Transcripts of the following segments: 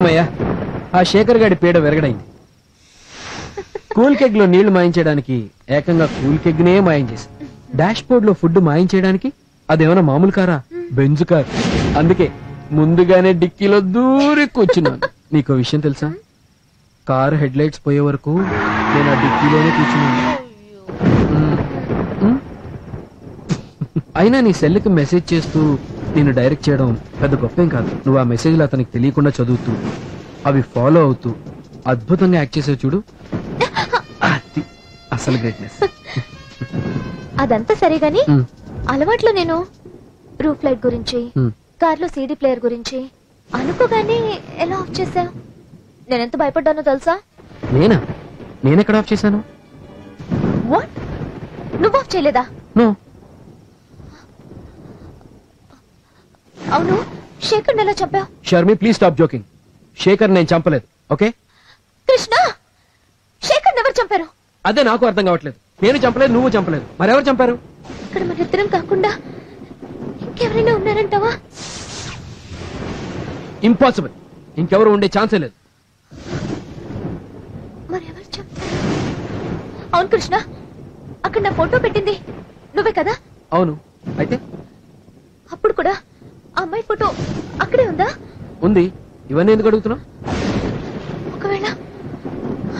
అమ్మయ్యా ఆ శేఖర్ గాడి పీడ విరగడైంది. కూల్ కెగ్ లో నీళ్లు మాయించడానికి ఏకంగా కూల్ కెగ్ నే మాయం చేసి డాష్ బోర్డ్ లో ఫుడ్ మాయించడానికి అదేమన్నా మామూలు కారా, బెంజ్ కార్. అందుకే ముందుగానే డిక్కీలో దూరి కూర్చున్నాను. నీకో విషయం తెలుసా, కార్ హెడ్ లైట్స్ పోయే వరకు నేను ఆ డిక్కీలోనే కూర్చున్నాను. అయినా నీ సెల్కి మెసేజ్ చేస్తూ నేను డైరెక్ట్ చేయడం పెద్ద గొప్పేం కాదు. నువ్వు ఆ మెసేజ్లు అతనికి తెలియకుండా చదువుతూ అవి ఫాలో అవుతూ అద్భుతంగా యాక్ట్ చేసావు చూడు, అది అసలు గ్రేట్నెస్. అదంతా సరే గాని అలవాట్లో నేను రూఫ్ లైట్ గురించి, కార్లో సీడీ ప్లేయర్ గురించి అనుకోగానే ఎలా ఆఫ్ చేసావు? నేనెంత భయపడ్డానో తెలుసా? నేనెక్కడ ఆఫ్ చేశాను? వాట్, నువ్వు ఆఫ్ చేయలేదా? నో. అవును, శేఖర్ ఎలా చంపావు? Sharmi please stop joking. Shekhar నేను చంపలేదు, ఓకే? కృష్ణ, శేఖర్ ఎవరు చంపారు? అదే నాకు అర్థం కావట్లేదు. నేను చంపలేదు, నువ్వు చంపలేదు, మరెవరు చంపారు? ఇక్కడ మన ఇద్దరం కాకుండా ఇంకెవరైనా ఉన్నారంటావా? ఇంపాసిబుల్, ఇంకెవరు ఉండే ఛాన్సే లేదు. మరెవరు చంపారు? అవును కృష్ణ, అక్కడ నా ఫోటో పెట్టింది నువ్వే కదా? అవును. అయితే అప్పుడు కూడా ఆ అమ్మాయి ఫోటో అక్కడే ఉందా? ఉంది. ఇవన్నీ ఎందుకు అడుగుతున్నావు? ఒకవేళ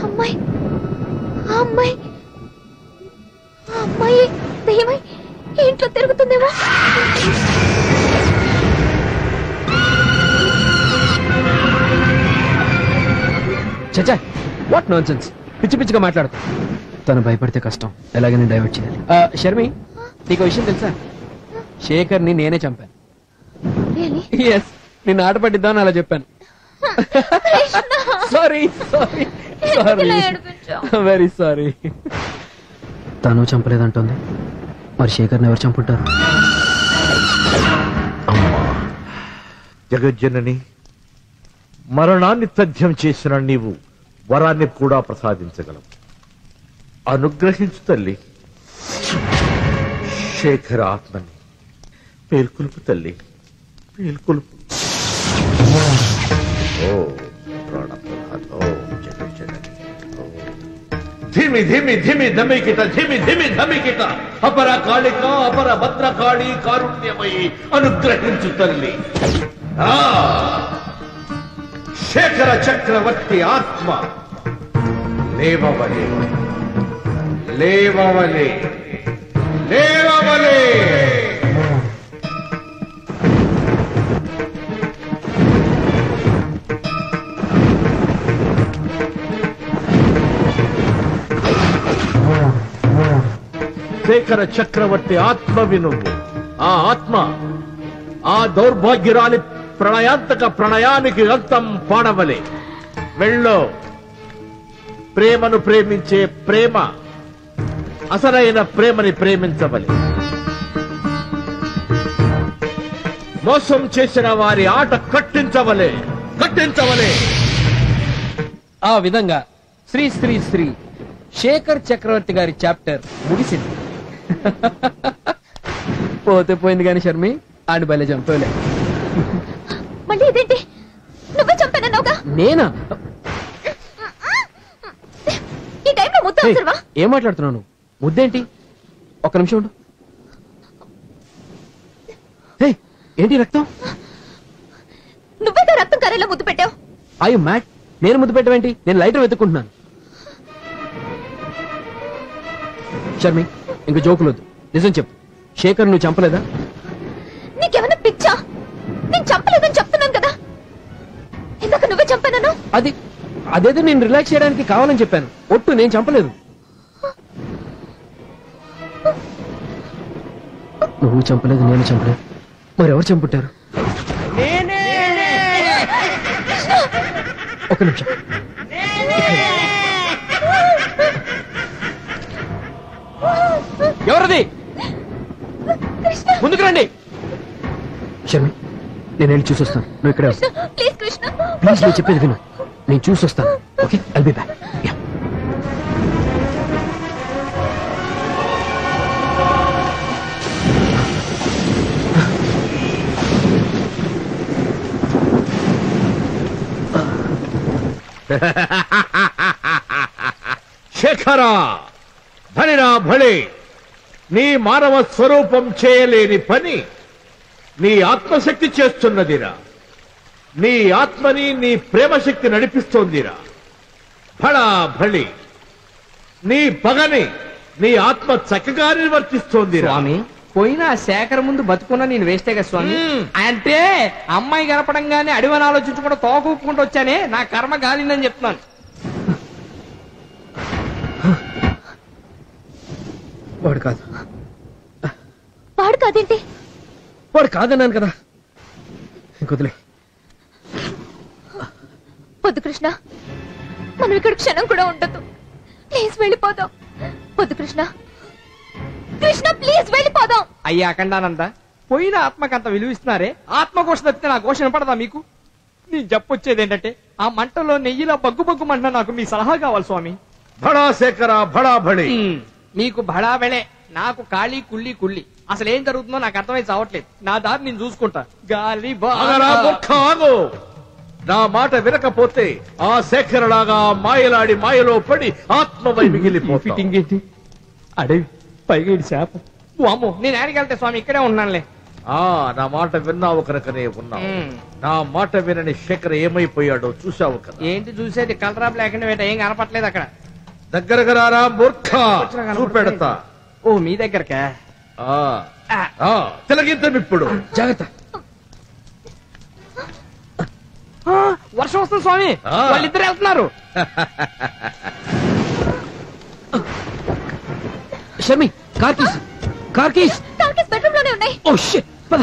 అమ్మాయి ఆ అమ్మాయి ఆ అమ్మాయి దయ్యమై ఇంట్లో తిరుగుతుందేమో. చచ్చా, వాట్ నాన్సెన్స్. పిచ్చి పిచ్చిగా మాట్లాడుతూ. తను భయపడితే కష్టం, ఎలాగైనా డైవర్ట్ చేయాలి. షర్మి, నీకు విషయం తెలుసా? శేఖర్ ని నేనే చంపాను. ఎస్, నిన్ను ఆట పట్టిద్దామని అలా చెప్పాను. Sorry sorry sorry, very sorry. తను చంపలేదంటుంది, మరి శేఖర్ని ఎవరు చంపుంటారు? జగజ్జనని, మరణాన్ని తథ్యం చేసిన నీవు వరాన్ని కూడా ప్రసాదించగలవు. అనుగ్రహించు తల్లి. శేఖర ఆత్మని పేల్కొలుపు తల్లి, పేల్కొలుపు. ఓ ప్రాణప్రదాత, ఓ జగజ్జనని, ధిమి ధిమి ధిమి ధమికిట, ధిమి ధిమి ధమికిట, అపర కాళిక అపర భద్రకాళి కారుణ్యమయి అనుగ్రహించు తల్లి. శేఖర చక్రవర్తి ఆత్మ లేవవలే, లేవవలే, లేవవలే. శేఖర చక్రవర్తి ఆత్మ వినువు. ఆ ఆత్మ ఆ దౌర్భాగ్యురాలి ప్రణయాంతక ప్రణయానికి రక్తం పాడవలే. వెళ్ళో, ప్రేమను ప్రేమించే ప్రేమ అసలైన ప్రేమని ప్రేమించవలే. మోసం చేసిన వారి ఆట కట్టించవలే, కట్టించవలే. ఆ విధంగా శ్రీ శ్రీ శ్రీ శేఖర్ చక్రవర్తి గారి చాప్టర్ ముగిసింది. పోతే పోయింది కానీ షర్మి, ఆడి బలే చంపలే. మళ్ళీ ఇదేంటి, నువ్వే చంపానన్నావుగా? నేనా? ఈ టైంలో ముద్ద అవసరమా? ఏం మాట్లాడుతున్నావు నువ్వు? ముద్దేంటి? ఒక్క నిమిషం ఉండు. ఏంటి రక్తం? నువ్వేగా రక్తం కర్రలో ముద్దు పెట్టావు. అయ్యో మ్యాట్, నేను ముద్దు పెట్టవేంటి? నేను లైటర్ వెతుక్కుంటున్నాను. షర్మి, ఇంక జోకులొద్దు, నిజం చెప్పు. శేఖర్ నువ్వు చంపలేదా? నీకేమైనా పిచ్చా? నేను చంపలేదని చెప్తున్నాను కదా. ఇందాక నువ్వే చంపానన్నా. అదేదో నేను రిలాక్స్ చేయడానికి కావాలని చెప్పాను. ఒట్టు, నేను చంపలేదు. నువ్వు చంపలేదు, నేను చంపలేదు, మరెవరు చంపుంటారు? ఒక నిమిషం. ఎవరది? ముందుకు రండి. షర్మి, నేను వెళ్ళి చూసొస్తాను, నువ్వు ఇక్కడే వస్తా. ప్లీజ్ కృష్ణ, ప్లీజ్, నేను చెప్పేది విను. నేను చూసొస్తాను, ఓకే? I'll be back. శేఖరా భళిరా భళి, నీ మానవ స్వరూపం చేయలేని పని నీ ఆత్మశక్తి చేస్తున్నదిరా. నీ ఆత్మని నీ ప్రేమశక్తి నడిపిస్తోందిరా. భళా భళి, నీ పగని నీ ఆత్మ చక్కగా నిర్వర్తిస్తోందిరా. స్వామి పోయినా శేఖర్ ముందు బతుకున్నా నేను వేస్తే కదా స్వామి. అంటే అమ్మాయి కనపడంగానే అడివని ఆలోచించకుండా తోకూపుకుంటూ వచ్చానే, నా కర్మ గాలిందని చెప్తున్నాను. వాడు కాదు, వాడు కాదేంటి? వాడు కాదన్నాను కదా. ఇంకొదిలే. వద్దు కృష్ణ, మనం ఇక్కడ క్షణం కూడా ఉండదు. ప్లీజ్ వెళ్ళిపోదాం. వద్దు కృష్ణ, కృష్ణ ప్లీజ్ వెళ్ళిపోదాం. అయ్యా అఖండానంద, పోయిన ఆత్మకి అంత విలువిస్తున్నారే, ఆత్మ ఘోష తప్పితే నా ఘోష వినపడదా మీకు? నేను చెప్పొచ్చేది ఏంటంటే, ఆ మంటలో నెయ్యిలో బగ్గు బగ్గు మంట నాకు మీ సలహా కావాలి స్వామి. భళా శేఖరా భళా భళి. మీకు బడా బెళే, నాకు ఖాళీ కుళ్ళి కుళ్ళి. అసలు ఏం జరుగుతుందో నాకు అర్థమై చావట్లేదు. నా దారి నేను చూసుకుంటా. గాలి ఆగరా మూర్ఖ, ఆగు. నా మాట వినకపోతే ఆ శేఖరలాగా మాయలాడి మాయలో పడి ఆత్మవై మిగిలిపోతావు. ఫిట్టింగ్ ఏంటి? అడవి పైగా ఇటు చేప. అమ్మో, నేను ఆడికెళ్తే స్వామి ఇక్కడే ఉన్నానులే. నా మాట విన్నావు కనుకనే ఉన్నావు. నా మాట వినని శేఖర్ ఏమైపోయాడో చూసావు కదా. ఏంటి చూసేది? కలరా బ్లాక్ అండ్ వైట్ ఏం కనపట్లేదు అక్కడ. దగ్గరగా రారా మూర్ఖ, చూపెడతా. ఓ మీ దగ్గరకా? తిలగింతం ఇప్పుడు. జాగ్రత్త. వర్షం వస్తుంది స్వామి, వాళ్ళిద్దరు వెళ్తున్నారు. Sharmi, car keys. Car keys bedroom లోనే ఉన్నాయి. ఓ షిట్, పద.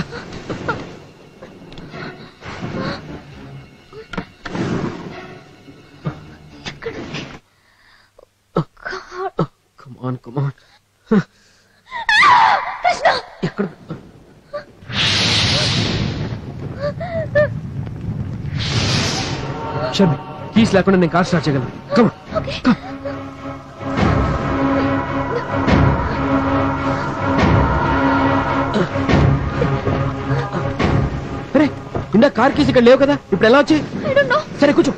Come on, come on. Krishna, ఎక్కడ? షర్మి, కీస్ లేకుండా నేను కార్ స్టార్ట్ చేయగలను. Come on. Come. అరే, ఇందా కార్ కీస్ ఇక్కడ లేవు కదా, ఇప్పుడు ఎలా వచ్చి? I don't know. సరే కూర్చో.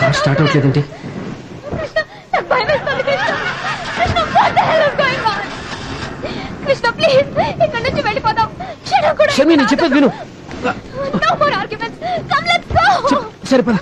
Car start అవట్లేదండి. కృష్ణ, నాకు భయం వేస్తుంది. Krishna, Krishna, what the hell is going on? Krishna please, ఇక్కడి నుంచి వెళ్ళిపోదాం. క్షణం కూడా షర్మి, నేను చెప్పేది విను. No more arguments. Come, let's go. సరే పద.